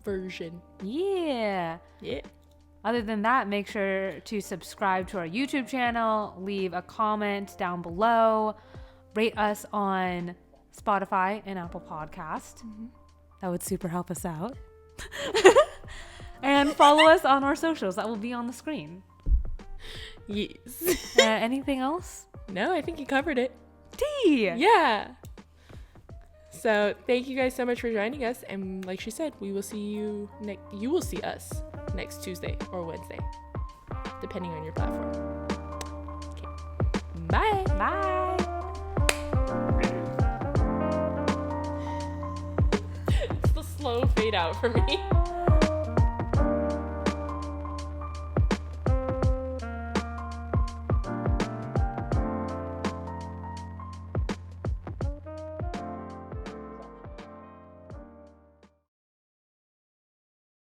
version. Yeah. Yeah. Other than that, make sure to subscribe to our YouTube channel, leave a comment down below, rate us on Spotify and Apple Podcast. Mm-hmm. That would super help us out. And follow us on our socials. That will be on the screen. Yes. Anything else? No, I think you covered it. Yeah. So thank you guys so much for joining us. And like she said, we will see you you will see us next Tuesday or Wednesday, depending on your platform. Okay. Bye. Bye. It's the slow fade out for me.